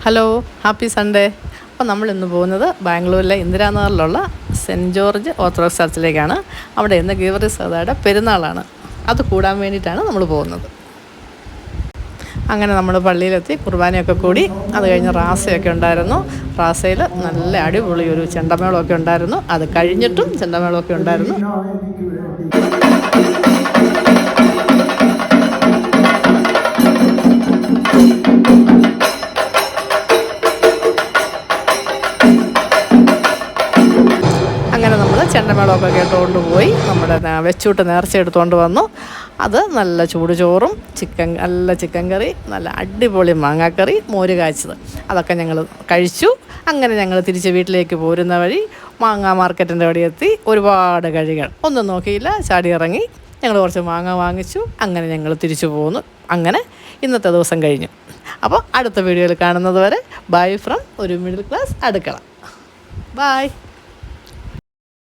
Hello, happy Sunday. അപ്പോൾ നമ്മളിന്ന് പോകുന്നത് ബാംഗ്ലൂരിലെ ഇന്ദിരാനഗറിലുള്ള സെൻറ്റ് ജോർജ് ഓർത്തഡോക്സ് ചർച്ചിലേക്കാണ്. അവിടെ ഇന്ന് ഗീവർഗീസ് സഹോദരരുടെ പെരുന്നാളാണ്. അത് കൂടാൻ വേണ്ടിയിട്ടാണ് നമ്മൾ പോകുന്നത്. അങ്ങനെ നമ്മൾ പള്ളിയിലെത്തി കുർബാനയൊക്കെ കൂടി. അത് കഴിഞ്ഞ് റാസയൊക്കെ ഉണ്ടായിരുന്നു. റാസയിൽ നല്ല അടിപൊളി ഒരു ചെണ്ടമേളമൊക്കെ ഉണ്ടായിരുന്നു. അത് കഴിഞ്ഞിട്ടും ചെണ്ടമേളമൊക്കെ ഉണ്ടായിരുന്നു. അങ്ങനെ നമ്മൾ ചെണ്ടമേളമൊക്കെ കേട്ടുകൊണ്ട് പോയി നമ്മുടെ വെച്ചൂട്ട് നേർച്ച എടുത്തുകൊണ്ട് വന്നു. അത് നല്ല ചൂട് ചോറും നല്ല ചിക്കൻ കറി, നല്ല അടിപൊളി മാങ്ങാക്കറി, മോര് കാച്ചത്, അതൊക്കെ ഞങ്ങൾ കഴിച്ചു. അങ്ങനെ ഞങ്ങൾ തിരിച്ച് വീട്ടിലേക്ക് പോരുന്ന വഴി മാങ്ങ മാർക്കറ്റിൻ്റെ അവിടെ എത്തി. ഒരുപാട് കഴികൾ ഒന്നും നോക്കിയില്ല, ചാടി ഇറങ്ങി ഞങ്ങൾ കുറച്ച് മാങ്ങ വാങ്ങിച്ചു. അങ്ങനെ ഞങ്ങൾ തിരിച്ചു പോന്നു. അങ്ങനെ ഇന്നത്തെ ദിവസം കഴിഞ്ഞു. അപ്പോൾ അടുത്ത വീഡിയോയിൽ കാണുന്നത് വരെ ബൈ ഫ്രം ഒരു മിഡിൽ ക്ലാസ് അടുക്കള. ബൈ.